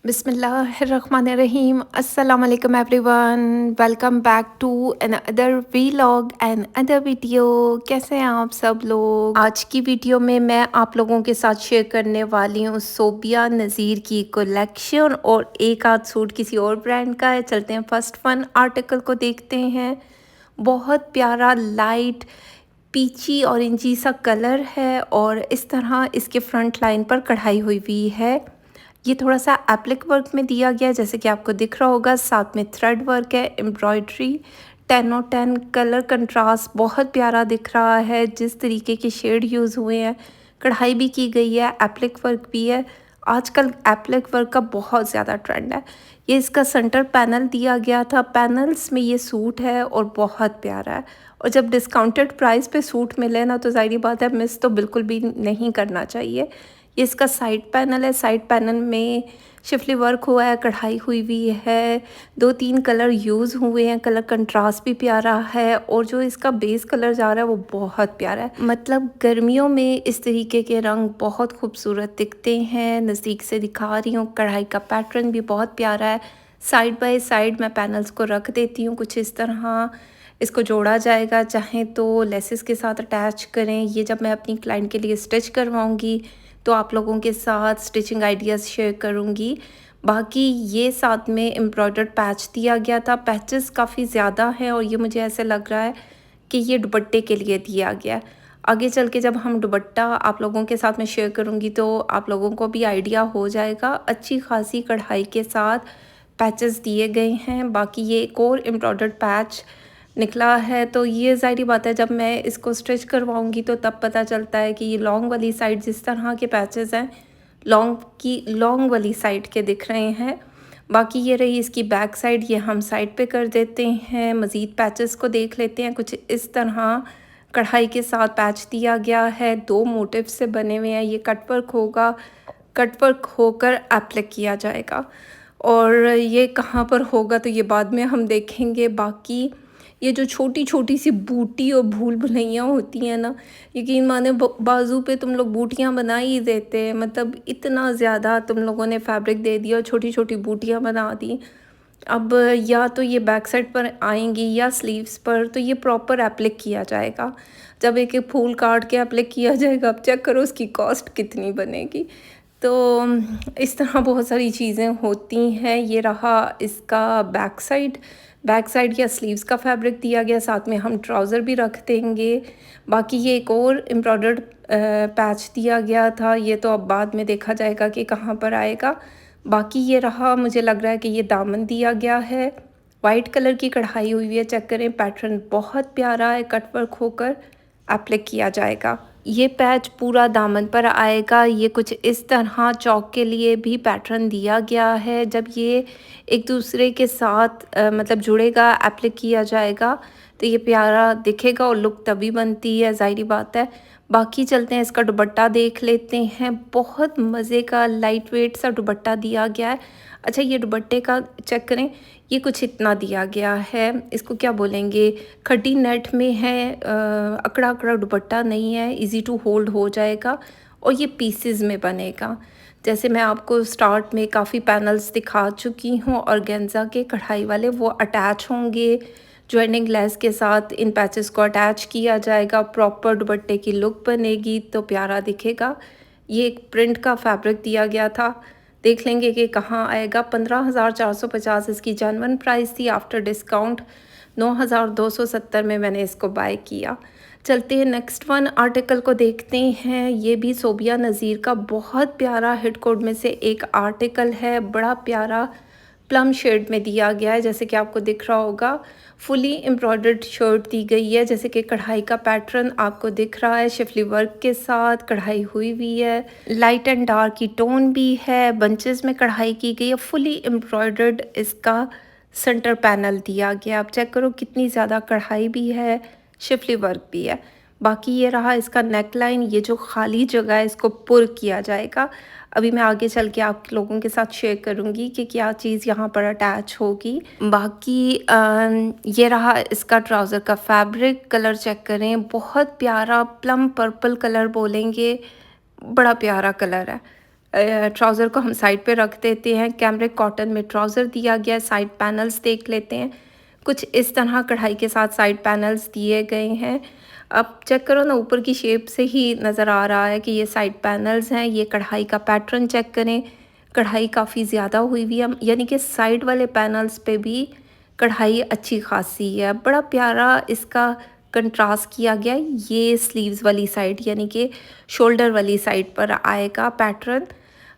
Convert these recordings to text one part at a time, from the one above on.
बिस्मिल्लाहिर्रहमानिर्रहीम अस्सलाम वालेकुम everyone. Welcome back to another vlog and other video. कैसे हैं आप सब लोग? आज की वीडियो में मैं आप लोगों के साथ शेयर करने वाली हूँ सोबिया नज़ीर की कलेक्शन और एक आध सूट किसी और ब्रांड का है। चलते हैं फर्स्ट वन आर्टिकल को देखते हैं। बहुत प्यारा लाइट पीची ऑरेंजी सा कलर है और इस तरह इसके फ्रंट लाइन पर कढ़ाई हुई है। ये थोड़ा सा एप्लिक वर्क में दिया गया है जैसे कि आपको दिख रहा होगा, साथ में थ्रेड वर्क है, एम्ब्रॉयडरी 10/10 कलर कंट्रास्ट बहुत प्यारा दिख रहा है। जिस तरीके के शेड यूज़ हुए हैं, कढ़ाई भी की गई है, एप्लिक वर्क भी है। आजकल एप्लिक वर्क का बहुत ज़्यादा ट्रेंड है। ये इसका सेंटर पैनल दिया गया था, पैनल्स में ये सूट है और बहुत प्यारा है। और जब डिस्काउंटेड प्राइस पे सूट मिले ना तो ज़ाहिर बात है मिस तो बिल्कुल भी नहीं करना चाहिए। ये इसका साइड पैनल है, साइड पैनल में शिफली वर्क हुआ है, कढ़ाई हुई है, 2-3 कलर यूज़ हुए हैं, कलर कंट्रास्ट भी प्यारा है और जो इसका बेस कलर जा रहा है वो बहुत प्यारा है। मतलब गर्मियों में इस तरीके के रंग बहुत खूबसूरत दिखते हैं। नज़दीक से दिखा रही हूँ, कढ़ाई का पैटर्न भी बहुत प्यारा है। साइड बाय साइड मैं पैनल्स को रख देती हूँ कुछ इस तरह। इसको जोड़ा जाएगा, चाहें तो लेसेस के साथ अटैच करें। ये जब मैं अपनी क्लाइंट के लिए स्टिच करवाऊँगी तो आप लोगों के साथ स्टिचिंग आइडियाज़ शेयर करूँगी। बाकी ये साथ में एम्ब्रॉयडर्ड पैच दिया गया था, पैचेस काफ़ी ज़्यादा हैं और ये मुझे ऐसे लग रहा है कि ये दुपट्टे के लिए दिया गया है। आगे चल के जब हम दुपट्टा आप लोगों के साथ में शेयर करूँगी तो आप लोगों को भी आइडिया हो जाएगा। अच्छी खासी कढ़ाई के साथ पैचेस दिए गए हैं। बाकी ये एक और एम्ब्रॉयडर्ड पैच निकला है तो ये ज़ाहिर बात है जब मैं इसको स्टिच करवाऊँगी तो तब पता चलता है कि ये लॉन्ग वाली साइड जिस तरह के पैचेस हैं लॉन्ग वाली साइड के दिख रहे हैं। बाकी ये रही इसकी बैक साइड, ये हम साइड पे कर देते हैं। मज़ीद पैचेस को देख लेते हैं। कुछ इस तरह कढ़ाई के साथ पैच दिया गया है, 2 मोटिव से बने हुए हैं। ये कटवर्क होगा, कटवर्क होकर एप्लिक किया जाएगा और ये कहाँ पर होगा तो ये बाद में हम देखेंगे। बाकी ये जो छोटी-छोटी सी बूटी और भूल-भुलैया होती हैं ना, यकीन माने बाजू पे तुम लोग बूटियाँ बना ही देते हैं। मतलब इतना ज़्यादा तुम लोगों ने फैब्रिक दे दिया और छोटी-छोटी बूटियाँ बना दी। अब या तो ये बैक साइड पर आएँगी या स्लीव्स पर, तो ये प्रॉपर एप्लिक किया जाएगा। जब एक-एक फूल काट के एप्लिक किया जाएगा, अब चेक करो उसकी कॉस्ट कितनी बनेगी। तो इस तरह बहुत सारी चीज़ें होती हैं। ये रहा इसका बैक साइड या स्लीव्स का फैब्रिक दिया गया, साथ में हम ट्राउज़र भी रख देंगे। बाकी ये एक और एम्ब्रॉयडर्ड पैच दिया गया था, ये तो अब बाद में देखा जाएगा कि कहाँ पर आएगा। बाकी ये रहा, मुझे लग रहा है कि ये दामन दिया गया है, वाइट कलर की कढ़ाई हुई है। चेक करें, पैटर्न बहुत प्यारा है, कटवर्क होकर एप्लिक किया जाएगा। ये पैच पूरा दामन पर आएगा। ये कुछ इस तरह चौक के लिए भी पैटर्न दिया गया है। जब ये एक दूसरे के साथ मतलब जुड़ेगा, एप्लिक किया जाएगा तो ये प्यारा दिखेगा और लुक तभी बनती है, ज़ाहिर बात है। बाकी चलते हैं, इसका दुपट्टा देख लेते हैं। बहुत मज़े का लाइट वेट सा दुपट्टा दिया गया है। अच्छा, ये दुपट्टे का चेक करें, ये कुछ इतना दिया गया है, इसको क्या बोलेंगे, खट्टी नेट में है। अकड़ा अकड़ा दुपट्टा नहीं है, इजी टू होल्ड हो जाएगा और ये पीसेस में बनेगा। जैसे मैं आपको स्टार्ट में काफ़ी पैनल्स दिखा चुकी हूँ ऑर्गेन्जा के कढ़ाई वाले, वो अटैच होंगे ज्वाइनिंग लेस के साथ। इन पैचेस को अटैच किया जाएगा, प्रॉपर दुपट्टे की लुक बनेगी तो प्यारा दिखेगा। ये एक प्रिंट का फैब्रिक दिया गया था, देख लेंगे कि कहाँ आएगा। 15,450 इसकी जेन्युइन प्राइस थी, आफ्टर डिस्काउंट 9,270 में मैंने इसको बाय किया। चलते हैं नेक्स्ट वन आर्टिकल को देखते हैं। ये भी सोबिया नज़ीर का बहुत प्यारा हिट कोड में से एक आर्टिकल है। बड़ा प्यारा प्लम शेड में दिया गया है, जैसे कि आपको दिख रहा होगा। फुली एम्ब्रॉयडर्ड शर्ट दी गई है, जैसे कि कढ़ाई का पैटर्न आपको दिख रहा है, शिफली वर्क के साथ कढ़ाई हुई है। लाइट एंड डार्क की टोन भी है, बंचेस में कढ़ाई की गई है। फुली एम्ब्रॉयडर्ड इसका सेंटर पैनल दिया गया। आप चेक करो कितनी ज़्यादा कढ़ाई भी है, शिफली वर्क भी है। बाकी ये रहा इसका नेक लाइन, ये जो खाली जगह है इसको पुर किया जाएगा। अभी मैं आगे चल के आप लोगों के साथ शेयर करूंगी कि क्या चीज़ यहाँ पर अटैच होगी। बाकी ये रहा इसका ट्राउज़र का फैब्रिक, कलर चेक करें, बहुत प्यारा प्लम पर्पल कलर बोलेंगे, बड़ा प्यारा कलर है। ट्राउज़र को हम साइड पे रख देते हैं। कैमरिक कॉटन में ट्राउज़र दिया गया है। साइड पैनल्स देख लेते हैं। कुछ इस तरह कढ़ाई के साथ साइड पैनल्स दिए गए हैं। अब चेक करो ना, ऊपर की शेप से ही नज़र आ रहा है कि ये साइड पैनल्स हैं। ये कढ़ाई का पैटर्न चेक करें, कढ़ाई काफ़ी ज़्यादा हुई हुई है, यानी कि साइड वाले पैनल्स पे भी कढ़ाई अच्छी खासी है। बड़ा प्यारा इसका कंट्रास्ट किया गया है। ये स्लीव्स वाली साइड यानी कि शोल्डर वाली साइड पर आएगा पैटर्न।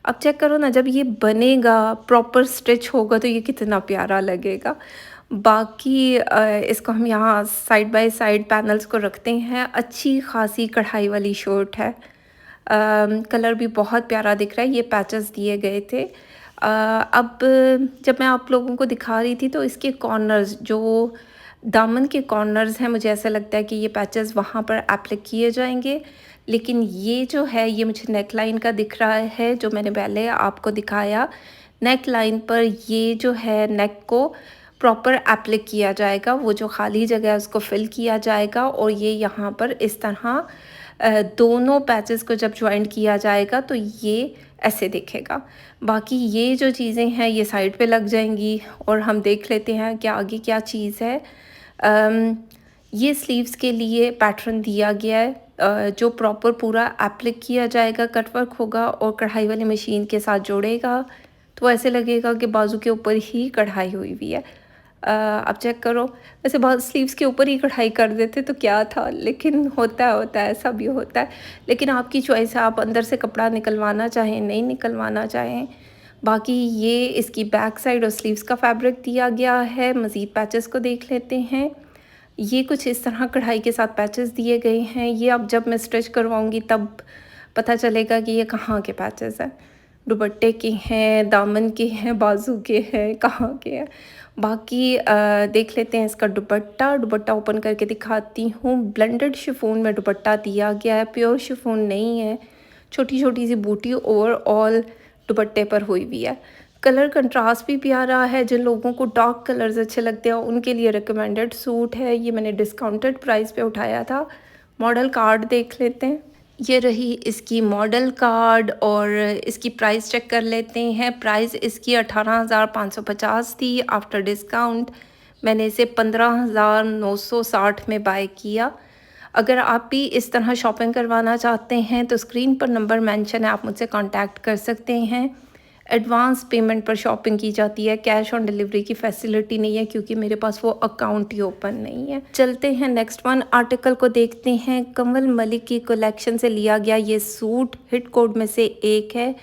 अब चेक करो ना, जब ये बनेगा, प्रॉपर स्टिच होगा तो ये कितना प्यारा लगेगा। बाकी इसको हम यहाँ साइड बाय साइड पैनल्स को रखते हैं। अच्छी खासी कढ़ाई वाली शर्ट है। कलर भी बहुत प्यारा दिख रहा है। ये पैचेस दिए गए थे। अब जब मैं आप लोगों को दिखा रही थी तो इसके कॉर्नर्स, जो दामन के कॉर्नर्स हैं, मुझे ऐसा लगता है कि ये पैचेस वहाँ पर एप्लिक किए जाएंगे। लेकिन ये जो है ये मुझे नेक लाइन का दिख रहा है, जो मैंने पहले आपको दिखाया। नेक लाइन पर ये जो है नेक को प्रॉपर एप्लिक किया जाएगा। वो जो खाली जगह है उसको फिल किया जाएगा और ये यहाँ पर इस तरह दोनों पैचेस को जब ज्वाइंट किया जाएगा तो ये ऐसे दिखेगा। बाकी ये जो चीज़ें हैं ये साइड पे लग जाएंगी और हम देख लेते हैं कि आगे क्या चीज़ है। ये स्लीव्स के लिए पैटर्न दिया गया है, जो प्रॉपर पूरा एप्लिक किया जाएगा, कटवर्क होगा और कढ़ाई वाली मशीन के साथ जोड़ेगा तो ऐसे लगेगा कि बाजू के ऊपर ही कढ़ाई हुई हुई है। अब चेक करो, वैसे बहुत स्लीव्स के ऊपर ही कढ़ाई कर देते तो क्या था, लेकिन होता है ऐसा भी होता है। लेकिन आपकी चॉइस है, आप अंदर से कपड़ा निकलवाना चाहें, नहीं निकलवाना चाहें। बाकी ये इसकी बैक साइड और स्लीव्स का फैब्रिक दिया गया है। मज़ीद पैचेस को देख लेते हैं। ये कुछ इस तरह कढ़ाई के साथ पैचेस दिए गए हैं। ये अब जब मैं स्टिच करवाऊँगी तब पता चलेगा कि ये कहाँ के पैचेस हैं। दुपट्टे के हैं, दामन के हैं, बाजू के हैं, कहाँ के हैं। बाकी देख लेते हैं इसका दुपट्टा ओपन करके दिखाती हूँ। ब्लेंडेड शिफॉन में दुपट्टा दिया गया है, प्योर शिफॉन नहीं है। छोटी छोटी सी बूटी ओवरऑल दुपट्टे पर हुई हुई है। कलर कंट्रास्ट भी प्यारा है। जिन लोगों को डार्क कलर्स अच्छे लगते हैं उनके लिए रिकमेंडेड सूट है। ये मैंने डिस्काउंटेड प्राइस पे उठाया था। मॉडल कार्ड देख लेते हैं। ये रही इसकी मॉडल कार्ड और इसकी प्राइस चेक कर लेते हैं। प्राइस इसकी 18,550 थी। आफ्टर डिस्काउंट मैंने इसे 15,960 में बाय किया। अगर आप भी इस तरह शॉपिंग करवाना चाहते हैं तो स्क्रीन पर नंबर मेंशन है, आप मुझसे कांटेक्ट कर सकते हैं। एडवांस पेमेंट पर शॉपिंग की जाती है, कैश ऑन डिलीवरी की फैसिलिटी नहीं है क्योंकि मेरे पास वो अकाउंट ही ओपन नहीं है। चलते हैं नेक्स्ट वन आर्टिकल को देखते हैं। कंवल मलिक की कलेक्शन से लिया गया ये सूट हिट कोड में से एक है।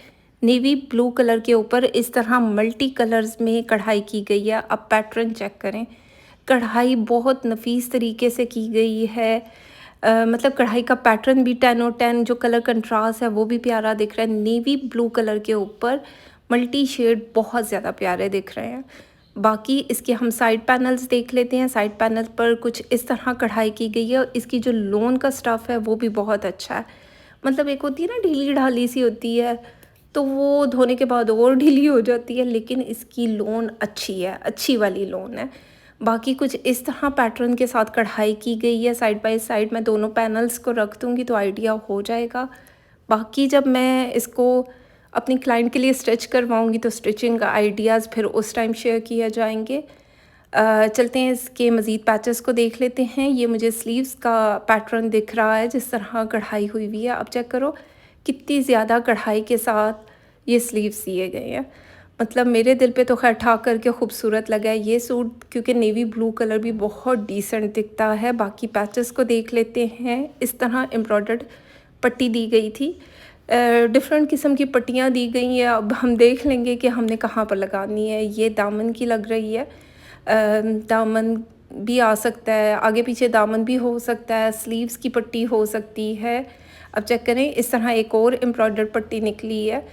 नेवी ब्लू कलर के ऊपर इस तरह मल्टी कलर्स में कढ़ाई की गई है। अब पैटर्न चेक करें, कढ़ाई बहुत नफीस तरीके से की गई है। मतलब कढ़ाई का पैटर्न भी 10/10, जो कलर कंट्रास्ट है वो भी प्यारा दिख रहा है। नेवी ब्लू कलर के ऊपर मल्टी शेड बहुत ज़्यादा प्यारे दिख रहे हैं। बाकी इसके हम साइड पैनल्स देख लेते हैं। साइड पैनल पर कुछ इस तरह कढ़ाई की गई है और इसकी जो लोन का स्टफ़ है वो भी बहुत अच्छा है। मतलब एक होती है ना ढीली ढाली सी होती है तो वो धोने के बाद और ढीली हो जाती है, लेकिन इसकी लोन अच्छी है, अच्छी वाली लोन है। बाकी कुछ इस तरह पैटर्न के साथ कढ़ाई की गई है। साइड बाय साइड मैं दोनों पैनल्स को रख दूँगी तो आइडिया हो जाएगा। बाकी जब मैं इसको अपनी क्लाइंट के लिए स्टिच करवाऊँगी तो स्टिचिंग का आइडियाज़ फिर उस टाइम शेयर किए जाएंगे। चलते हैं इसके मज़ीद पैचेस को देख लेते हैं। ये मुझे स्लीव्स का पैटर्न दिख रहा है जिस तरह कढ़ाई हुई हुई है। अब चेक करो कितनी ज़्यादा कढ़ाई के साथ ये स्लीव्स दिए गए हैं। मतलब मेरे दिल पे तो खैर ठा करके खूबसूरत लगा है ये सूट, क्योंकि नेवी ब्लू कलर भी बहुत डिसेंट दिखता है। बाकी पैचेस को देख लेते हैं। इस तरह एम्ब्रॉयडर्ड पट्टी दी गई थी, डिफरेंट किस्म की पट्टियाँ दी गई हैं। अब हम देख लेंगे कि हमने कहाँ पर लगानी है। ये दामन की लग रही है, दामन भी आ सकता है, आगे पीछे दामन भी हो सकता है, स्लीव्स की पट्टी हो सकती है। अब चेक करें, इस तरह एक और एम्ब्रॉयडर्ड पट्टी निकली है।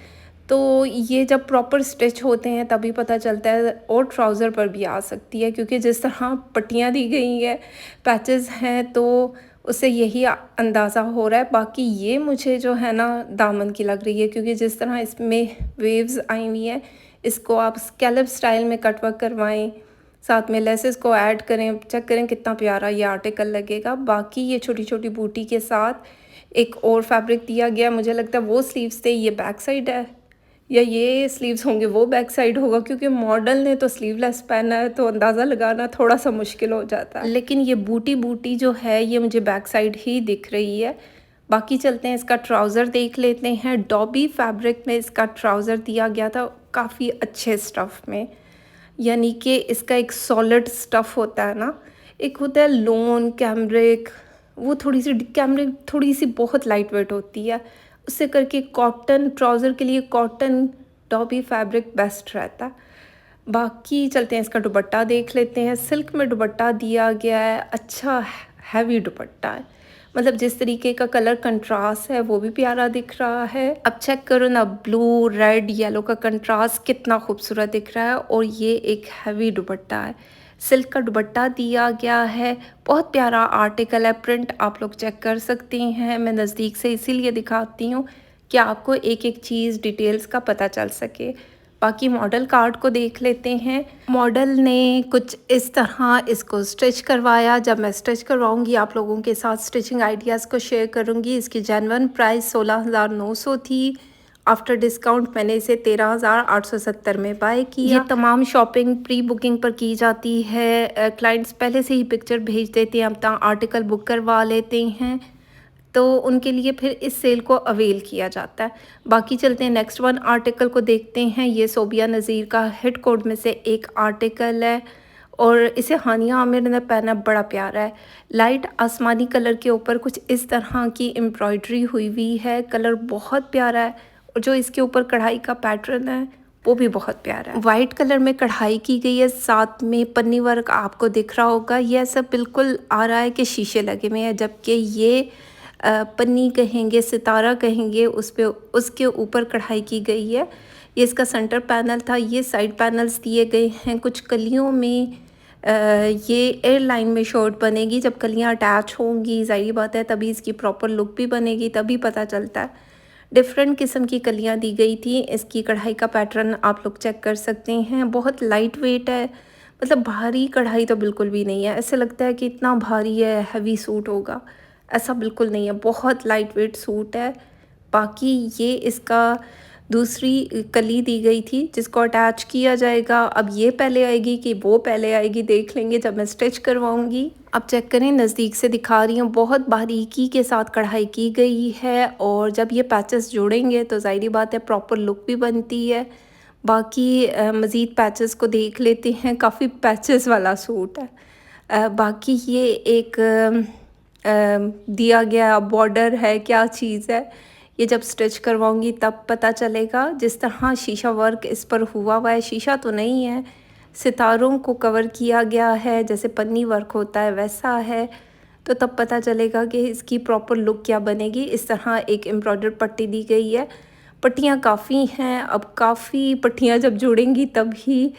तो ये जब प्रॉपर स्टिच होते हैं तभी पता चलता है, और ट्राउज़र पर भी आ सकती है क्योंकि जिस तरह पट्टियाँ दी गई हैं, पैचेस हैं, तो उससे यही अंदाज़ा हो रहा है। बाकी ये मुझे जो है ना दामन की लग रही है क्योंकि जिस तरह इसमें वेव्स आई हुई हैं, इसको आप स्कैलप स्टाइल में कटवर्क करवाएं, साथ में लेसेस को ऐड करें। चेक करें कितना प्यारा ये आर्टिकल लगेगा। बाकी ये छोटी छोटी बूटी के साथ एक और फैब्रिक दिया गया, मुझे लगता है वो स्लीव्स थे। ये बैक साइड है, या ये स्लीव्स होंगे वो बैक साइड होगा, क्योंकि मॉडल ने तो स्लीवलेस पहना है तो अंदाज़ा लगाना थोड़ा सा मुश्किल हो जाता है। लेकिन ये बूटी बूटी जो है ये मुझे बैक साइड ही दिख रही है। बाकी चलते हैं, इसका ट्राउज़र देख लेते हैं। डॉबी फैब्रिक में इसका ट्राउज़र दिया गया था, काफ़ी अच्छे स्टफ़ में, यानी कि इसका एक सॉलिड स्टफ़ होता है ना, एक होता है लोन कैमरिक, वो थोड़ी सी कैमरिक थोड़ी सी बहुत लाइट वेट होती है, उससे करके कॉटन ट्राउज़र के लिए कॉटन डॉबी फैब्रिक बेस्ट रहता है। बाकी चलते हैं, इसका दुपट्टा देख लेते हैं। सिल्क में दुपट्टा दिया गया है, अच्छा हैवी दुपट्टा है, मतलब जिस तरीके का कलर कंट्रास्ट है वो भी प्यारा दिख रहा है। अब चेक करो ना, ब्लू रेड येलो का कंट्रास्ट कितना खूबसूरत दिख रहा है, और ये एक हैवी दुपट्टा है, सिल्क का दुपट्टा दिया गया है। बहुत प्यारा आर्टिकल है, प्रिंट आप लोग चेक कर सकते हैं। मैं नज़दीक से इसीलिए दिखाती हूँ कि आपको एक एक चीज़ डिटेल्स का पता चल सके। बाकी मॉडल कार्ड को देख लेते हैं। मॉडल ने कुछ इस तरह इसको स्टिच करवाया। जब मैं स्टिच करवाऊंगी आप लोगों के साथ स्टिचिंग आइडियाज़ को शेयर करूंगी। इसकी जेन्युइन प्राइस 16,900 थी। आफ्टर डिस्काउंट मैंने इसे 13,870 में बाय किया। ये तमाम शॉपिंग प्री बुकिंग पर की जाती है। क्लाइंट्स पहले से ही पिक्चर भेज देते हैं, अपना आर्टिकल बुक करवा लेते हैं, तो उनके लिए फिर इस सेल को अवेल किया जाता है। बाकी चलते हैं, नेक्स्ट वन आर्टिकल को देखते हैं। ये सोबिया नज़ीर का हिट कोड में से एक आर्टिकल है, और इसे हानिया आमिर ने पहना, बड़ा प्यारा है। लाइट आसमानी कलर के ऊपर कुछ इस तरह की एम्ब्रॉयडरी हुई हुई है, कलर बहुत प्यारा है, और जो इसके ऊपर कढ़ाई का पैटर्न है वो भी बहुत प्यारा है। वाइट कलर में कढ़ाई की गई है, साथ में पन्नी वर्क आपको दिख रहा होगा। ये सब बिल्कुल आ रहा है कि शीशे लगे हुए हैं, जबकि ये पन्नी कहेंगे, सितारा कहेंगे, उस पे उसके ऊपर कढ़ाई की गई है। ये इसका सेंटर पैनल था। ये साइड पैनल्स दिए गए हैं कुछ कलियों में। ये एयरलाइन में शर्ट बनेगी, जब कलियां अटैच होंगी ज़ाहिर बात है तभी इसकी प्रॉपर लुक भी बनेगी, तभी पता चलता है। डिफरेंट किस्म की कलियां दी गई थी। इसकी कढ़ाई का पैटर्न आप लोग चेक कर सकते हैं, बहुत लाइट वेट है, मतलब भारी कढ़ाई तो बिल्कुल भी नहीं है। ऐसे लगता है कि इतना भारी है, हैवी सूट होगा, ऐसा बिल्कुल नहीं है, बहुत लाइट वेट सूट है। बाकी ये इसका दूसरी कली दी गई थी जिसको अटैच किया जाएगा। अब ये पहले आएगी कि वो पहले आएगी, देख लेंगे जब मैं स्टिच करवाऊंगी। अब चेक करें, नज़दीक से दिखा रही हूँ, बहुत बारीकी के साथ कढ़ाई की गई है, और जब ये पैचेस जुड़ेंगे तो ज़ाहिर बात है प्रॉपर लुक भी बनती है। बाकी मज़ीद पैचेस को देख लेते हैं, काफ़ी पैचेस वाला सूट है। बाकी ये एक दिया गया बॉर्डर है, क्या चीज़ है ये जब स्टिच करवाऊंगी तब पता चलेगा। जिस तरह शीशा वर्क इस पर हुआ हुआ है, शीशा तो नहीं है, सितारों को कवर किया गया है, जैसे पन्नी वर्क होता है वैसा है, तो तब पता चलेगा कि इसकी प्रॉपर लुक क्या बनेगी। इस तरह एक एम्ब्रॉयडर्ड पट्टी दी गई है, पट्टियाँ काफ़ी हैं, अब काफ़ी पट्टियाँ जब जुड़ेंगी तभी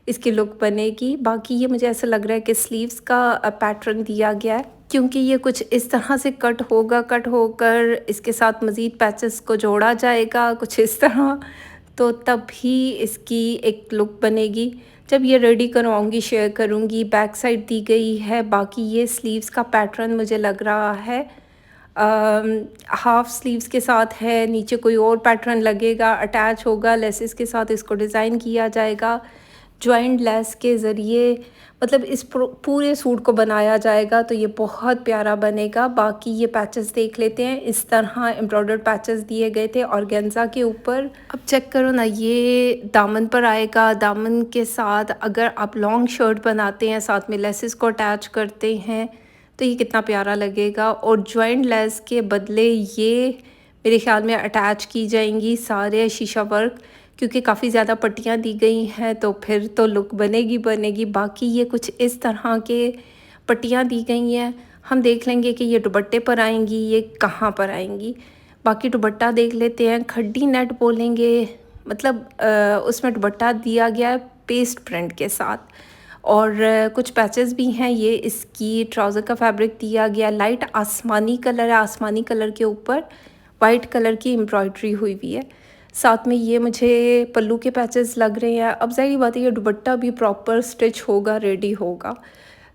इसकी लुक बनेगी। बाकी ये मुझे ऐसा लग रहा है कि स्लीव्स का पैटर्न दिया गया है, क्योंकि ये कुछ इस तरह से कट होगा, कट होकर इसके साथ मज़ीद पैचेस को जोड़ा जाएगा कुछ इस तरह, तो तभी इसकी एक लुक बनेगी। जब ये रेडी करवाऊँगी शेयर करूँगी। बैक साइड दी गई है। बाकी ये स्लीव्स का पैटर्न मुझे लग रहा है हाफ स्लीव्स के साथ है, नीचे कोई और पैटर्न लगेगा, अटैच होगा, लेसेस के साथ इसको डिज़ाइन किया जाएगा, जॉइंट लेस के ज़रिए, मतलब इस पूरे सूट को बनाया जाएगा, तो ये बहुत प्यारा बनेगा। बाकी ये पैचेस देख लेते हैं, इस तरह एम्ब्रॉयडर्ड पैचेस दिए गए थे ऑर्गेन्जा के ऊपर। अब चेक करो ना, ये दामन पर आएगा, दामन के साथ अगर आप लॉन्ग शर्ट बनाते हैं, साथ में लेसेस को अटैच करते हैं, तो ये कितना प्यारा लगेगा। और जॉइंट लेस के बदले ये मेरे ख्याल में अटैच की जाएंगी सारे शीशा वर्क, क्योंकि काफ़ी ज़्यादा पट्टियाँ दी गई हैं, तो फिर तो लुक बनेगी बनेगी। बाकी ये कुछ इस तरह के पट्टियाँ दी गई हैं, हम देख लेंगे कि ये दुपट्टे पर आएंगी, ये कहाँ पर आएंगी। बाकी दुपट्टा देख लेते हैं, खड्डी नेट बोलेंगे, मतलब उसमें दुपट्टा दिया गया है पेस्ट प्रिंट के साथ, और कुछ पैचेस भी हैं। ये इसकी ट्राउज़र का फैब्रिक दिया गया, लाइट आसमानी कलर है, आसमानी कलर के ऊपर वाइट कलर की एम्ब्रॉयडरी हुई हुई है। साथ में ये मुझे पल्लू के पैचेस लग रहे हैं। अब ज़ाहिर बात है ये दुपट्टा भी प्रॉपर स्टिच होगा, रेडी होगा,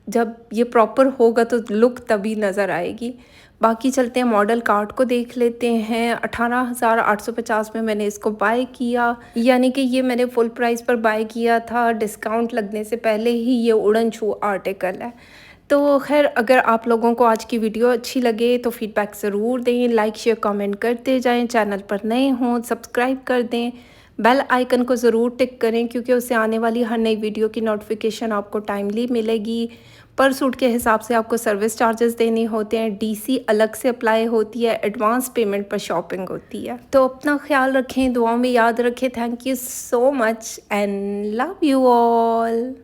जब ये प्रॉपर होगा तो लुक तभी नज़र आएगी। बाकी चलते हैं मॉडल कार्ट को देख लेते हैं। 18,850 में मैंने इसको बाय किया, यानी कि ये मैंने फुल प्राइस पर बाय किया था, डिस्काउंट लगने से पहले ही। ये उड़न छू आर्टिकल है। तो खैर, अगर आप लोगों को आज की वीडियो अच्छी लगे तो फीडबैक ज़रूर दें, लाइक शेयर कमेंट करते जाएं। चैनल पर नए हों सब्सक्राइब कर दें, बेल आइकन को ज़रूर टिक करें क्योंकि उससे आने वाली हर नई वीडियो की नोटिफिकेशन आपको टाइमली मिलेगी। पर सूट के हिसाब से आपको सर्विस चार्जेस देने होते हैं, डीसी अलग से अप्लाई होती है, एडवांस पेमेंट पर शॉपिंग होती है। तो अपना ख्याल रखें, दुआओं में याद रखें। Thank you so much and love you all.